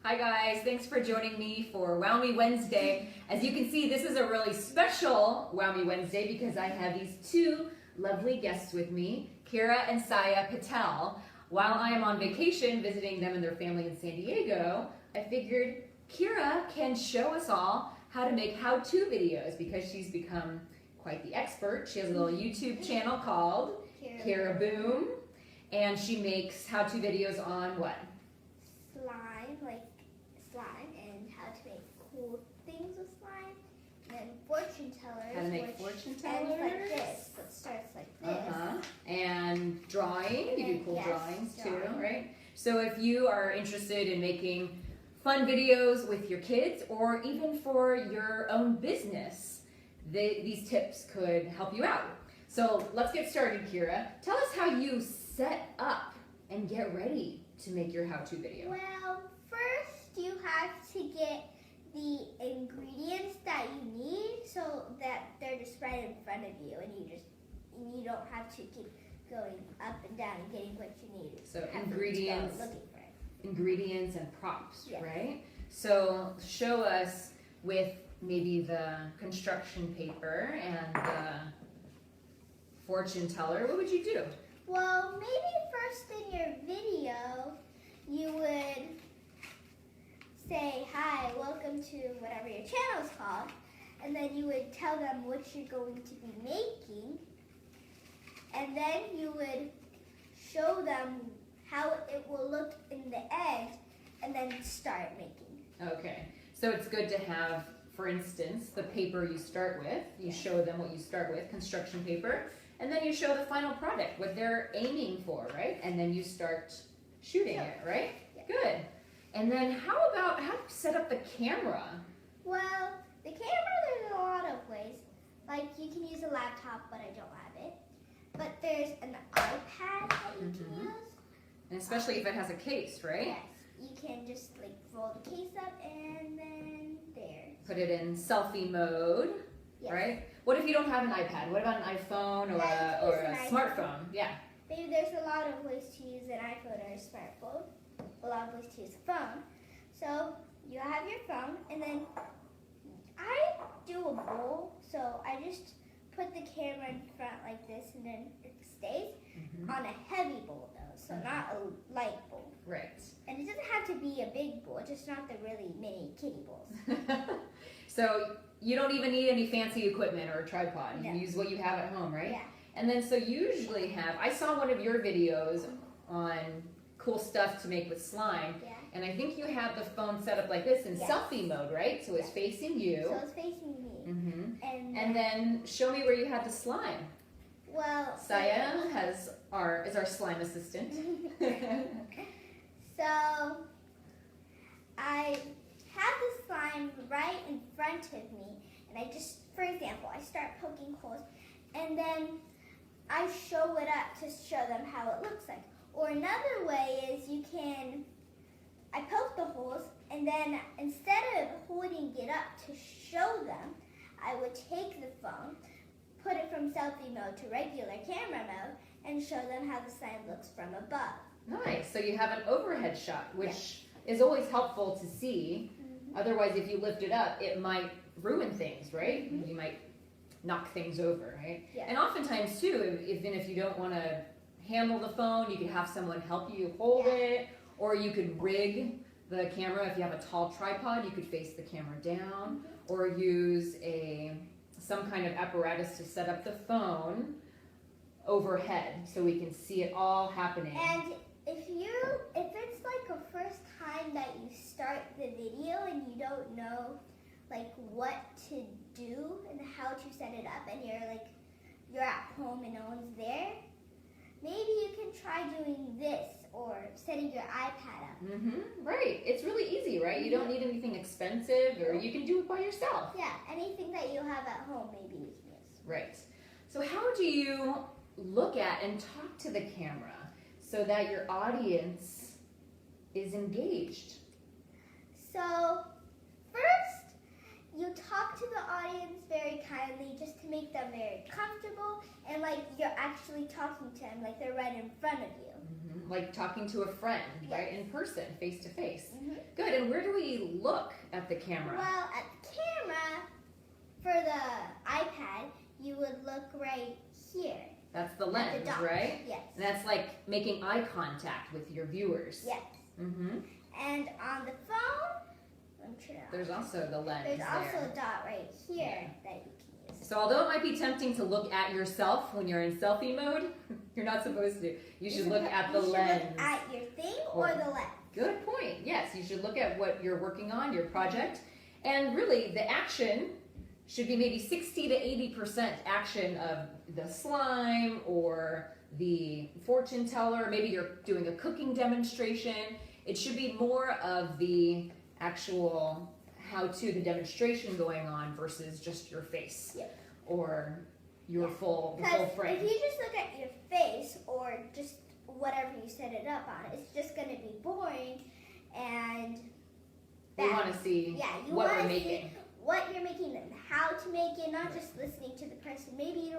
Hi guys, thanks for joining me for WMW Wednesday. As you can see, this is a really special WMW Wednesday because I have these two lovely guests with me, Kirra and Saya Patel. While I am on vacation visiting them and their family in San Diego, I figured Kirra can show us all how to make how-to videos because she's become quite the expert. She has a little YouTube channel called Kirra Boom, and she makes how-to videos on what? Slime and how to make cool things with slime, and then fortune tellers. How to make fortune tellers. Ends like this, so it starts like this. And drawing, you do cool drawings too, right? So if you are interested in making fun videos with your kids or even for your own business, these tips could help you out. So let's get started, Kirra. Tell us how you set up and get ready to make your how-to video. Well, first you have to get the ingredients that you need so that they're just right in front of you, and you don't have to keep going up and down and getting what you need. So ingredients, looking for it. Ingredients and props, right? So show us with maybe the construction paper and the fortune teller. What would you do? Well, maybe first in your video, you would say, hi, welcome to whatever your channel is called, and then you would tell them what you're going to be making, and then you would show them how it will look in the end, and then start making. Okay, so it's good to have, for instance, the paper you start with. You show them what you start with, construction paper, and then you show the final product, what they're aiming for, right? And then you start shooting it, right? Yeah. Good. And then how do you set up the camera? Well, the camera, there's a lot of ways. Like, you can use a laptop, but I don't have it. But there's an iPad that you can use. And especially if it has a case, right? Yes. You can just, like, roll the case up and then there. Put it in selfie mode, right? What if you don't have an iPad? What about an iPhone or a smartphone? Yeah. Maybe there's a lot of ways to use an iPhone or a smartphone. A lot of ways to use a phone. So you have your phone, and then I do a bowl. So I just put the camera in front like this, and then it stays on a heavy bowl though, so not a light bowl. Right. And it doesn't have to be a big bowl, just not the really mini kiddie bowls. So you don't even need any fancy equipment or a tripod. You can use what you have at home, right? Yeah. And then so you usually I saw one of your videos on cool stuff to make with slime. Yeah. And I think you have the phone set up like this in selfie mode, right? So it's facing you. So it's facing me. And then show me where you had the slime. Well, Saya is our slime assistant. So I have the slime right in front of me, and I just, for example, I start poking holes, and then I show it up to show them how it looks like. Or another way is I poke the holes, and then instead of holding it up to show them, I would take the phone, put it from selfie mode to regular camera mode, and show them how the slime looks from above. Nice. So you have an overhead shot, which is always helpful to see. Otherwise, if you lift it up, it might ruin things, right? You might knock things over, right? Yeah. And oftentimes, too, even if you don't want to handle the phone, you could have someone help you hold it, or you could rig the camera. If you have a tall tripod, you could face the camera down, or use some kind of apparatus to set up the phone overhead so we can see it all happening. And if it's like a first time that you start the video and you don't know like what to do and how to set it up, and you're at home and no one's there, maybe you can try doing this or setting your iPad up. Right. It's really easy, right? You don't need anything expensive, or you can do it by yourself. Yeah, anything that you have at home, maybe you can use. Right. So how do you look at and talk to the camera so that your audience is engaged? So first, you talk to the audience very kindly just to make them very comfortable, and like you're actually talking to them like they're right in front of you. like talking to a friend, right? In person, face to face. Good, and where do we look at the camera? Well, at the camera, for the iPad, you would look right here. That's the lens, right? Yes. And that's like making eye contact with your viewers. Yes. And on the phone, there's also the lens. There's also a dot right here that you can use. So although it might be tempting to look at yourself when you're in selfie mode, you're not supposed to. You should look at the lens. Look at your thing or the lens. Good point. Yes, you should look at what you're working on, your project. And really, the action should be maybe 60 to 80% action of the slime or the fortune teller. Maybe you're doing a cooking demonstration. It should be more of the actual how-to, the demonstration going on versus just your face or your full frame. If you just look at your face or just whatever you set it up on, it's just going to be boring and we want to see what we're making. What you're making and how to make it, not just listening to the person. Maybe you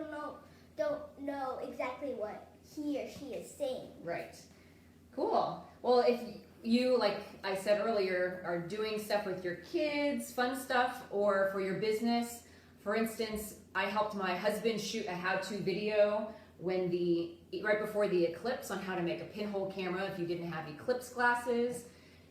don't know exactly what he or she is saying. Right. Cool. Well, if you, like I said earlier, are doing stuff with your kids, fun stuff, or for your business, for instance, I helped my husband shoot a how-to video right before the eclipse on how to make a pinhole camera if you didn't have eclipse glasses.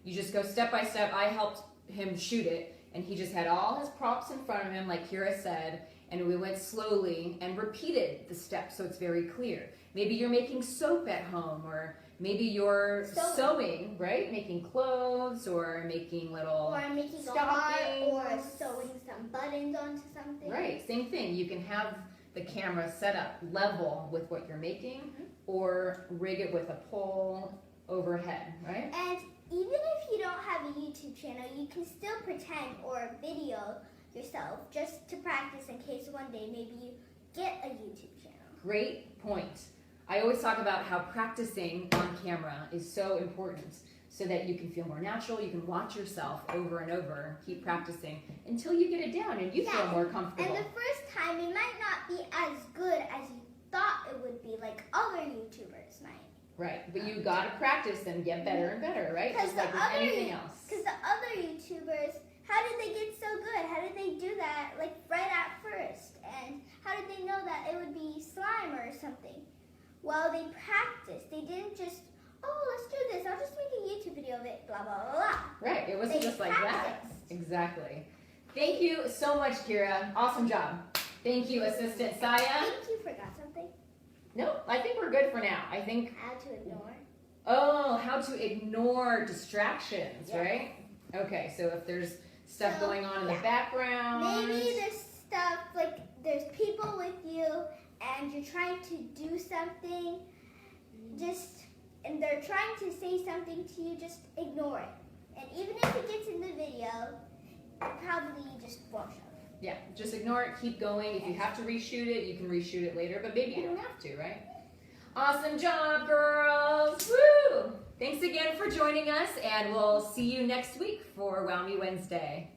You just go step by step. I helped him shoot it. And he just had all his props in front of him, like Kirra said, and we went slowly and repeated the steps so it's very clear. Maybe you're making soap at home, or maybe you're sewing, right? Making clothes, or making little making stockings. a heart, or sewing some buttons onto something. Right, same thing. You can have the camera set up level with what you're making, or rig it with a pole overhead, right? And even if you don't have a YouTube channel, you can still pretend or video yourself just to practice in case one day maybe you get a YouTube channel. Great point. I always talk about how practicing on camera is so important so that you can feel more natural. You can watch yourself over and over, keep practicing until you get it down and you feel more comfortable. And the first time it might not be as good as you thought it would be, like other YouTubers might. Right, but you gotta practice and get better and better, right? Just like with anything else. Because the other YouTubers, how did they get so good? How did they do that, like right at first? And how did they know that it would be slime or something? Well, they practiced. They didn't just, let's do this. I'll just make a YouTube video of it, blah, blah, blah, blah. Right, it wasn't just like that. Exactly. Thank you so much, Kirra. Awesome job. Thank you, Assistant Saya. I think you forgot something. No, I think we're good for now. I think. How to ignore. Oh, how to ignore distractions, right? Okay, so if there's stuff going on in the background. Maybe there's stuff, like there's people with you and you're trying to do something, and they're trying to say something to you, just ignore it. And even if it gets in the video, probably you just won't show it. Yeah, just ignore it, keep going. If you have to reshoot it, you can reshoot it later, but maybe you don't have to, right? Awesome job, girls! Woo! Thanks again for joining us, and we'll see you next week for Wow Me Wednesday.